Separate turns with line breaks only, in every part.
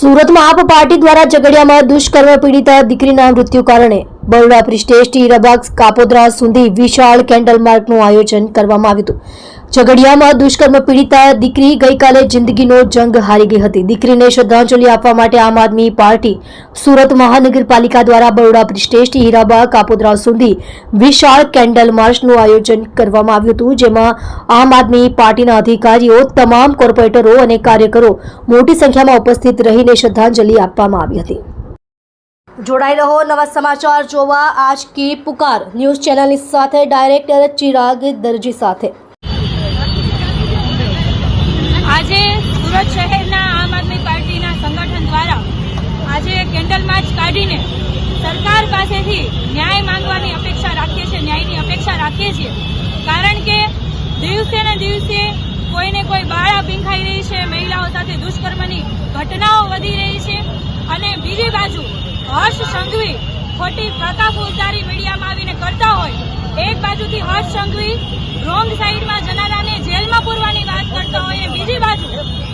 સુરતમાં આપ પાર્ટી દ્વારા ઝઘડિયામાં દુષ્કર્મ પીડિતા દીકરીના મૃત્યુ કારણે બરોડા પ્રિસ્ટેસ્ટી રબાગ કાપોદ્રા સુધી વિશાળ કેન્ડલ માર્ચનું આયોજન કરવામાં આવ્યું હતું। ઝઘડિયામાં દુષ્કર્મ પીડિતા દીકરી ગઈકાલે જિંદગીનો જંગ હારી ગઈ હતી। દીકરીને શ્રદ્ધાંજલિ આપવા માટે આમ આદમી પાર્ટી સુરત મહાનગરપાલિકા દ્વારા બરોડા પ્રિસ્ટેસ્ટી હીરાબાગ કાપોદ્રા સુધી વિશાળ કેન્ડલ માર્ચનું આયોજન કરવામાં આવ્યું હતું, જેમાં આમ આદમી પાર્ટીના અધિકારીઓ, તમામ કોર્પોરેટરો અને કાર્યકરો મોટી સંખ્યામાં ઉપસ્થિત રહીને શ્રદ્ધાંજલિ આપવામાં આવી હતી। જોડાઈ રહો નવા સમાચાર જોવા આજ કી પુકાર ન્યૂઝ ચેનલની સાથે ડાયરેક્ટર ચિરાગ દરજી સાથે।
આજે સુરત શહેરના આમ આદમી પાર્ટીના સંગઠન દ્વારા આજે કેન્ડલ માર્ચ કાઢીને સરકાર પાસેથી ન્યાય માંગવાની અપેક્ષા રાખીએ છીએ, ન્યાયની અપેક્ષા રાખીએ છીએ। કારણ કે દિવસે ને દિવસે કોઈને કોઈ બાળા ભીંખાઈ રહી છે, મહિલાઓ સાથે દુષ્કર્મની ઘટનાઓ વધી રહી છે અને બીજી બાજુ હર્ષ સંઘવી ખોટી ફાંકાફોજદારી મીડિયામાં આવીને કરતા હોય, એક બાજુથી હર્ષ સંઘવી રોંગ સાઈડમાં જનારાને જેલમાં પૂરવાની વાત કરતા હોય, બીજી બાજુ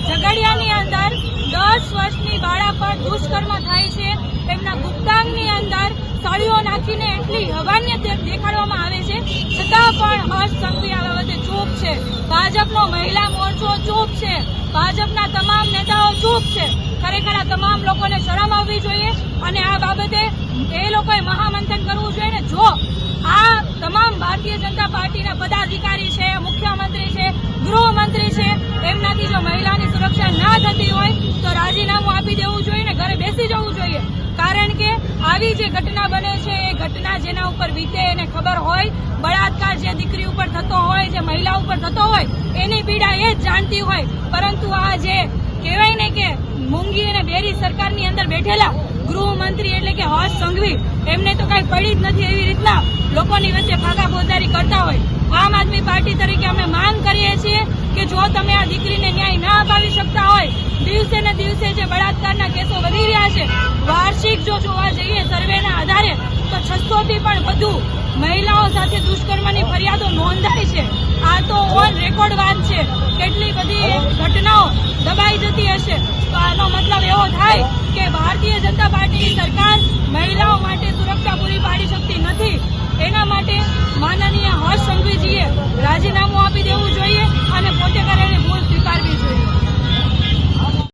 ઝઘડિયાની અંદર 10 વર્ષની બાળા પર દુષ્કર્મ થાય છે, તેમના ગુપ્તાંગની અંદર સળીઓ નાખીને એટલી હવાન્ય દેખાડવામાં આવે છે, છતાં પણ હર્ષ સંઘવી આ બાબતે ચૂપ છે। ભાજપનો મહિલા મોરચો ચૂપ છે, ભાજપના તમામ નેતાઓ ચૂપ છે। ખરેખર આ તમામ લોકોને શરમ આવવી જોઈએ અને આ બાબતે એ લોકોએ મહામંથન કરવું જોઈએ ને જો આ તમામ ભારતીય જનતા પાર્ટીના પદાધિકારી છે, મુખ્યમંત્રી છે, ગૃહમંત્રી છે, એમનાથી જો મહિલાની સુરક્ષા ના થતી હોય તો રાજીનામું આપી દેવું જોઈએ ને ઘરે બેસી જવું જોઈએ। કારણ કે આવી જે ઘટના બને છે એ ઘટના જેના ઉપર વીતે એને ખબર હોય, બળાત્કાર જે દીકરી ઉપર થતો હોય, જે મહિલા ઉપર થતો હોય એની પીડા એ જ જાણતી હોય, પરંતુ આ જે કહેવાય ને કે મૂંગી અને બેરી સરકારની અંદર બેઠેલા ગૃહમંત્રી એટલે કે હર્ષ સંઘવી એમને તો કઈ પડી જ નથી, એવી રીતના લોકોની વચ્ચે ફાંકાફોજદારી કરતા હોય। આમ આદમી પાર્ટી તરીકે અમે માંગ કરીએ છીએ કે જો તમે આ દીકરીને ન્યાય ના અપાવી શકતા હોય, દિવસે ને દિવસે જે બળાત્કારના કેસો વધી રહ્યા છે, વાર્ષિક જો જોવા જઈએ સર્વેના આધારે તો 600 થી પણ વધુ મહિલાઓ સાથે દુષ્કર્મની ફરિયાદો નોંધાઈ છે। આ તો ઓન રેકોર્ડ વાત છે, કેટલી બધી ઘટનાઓ દબાઈ જતી હશે, તો આનો મતલબ એવો થાય કે ભારતીય જનતા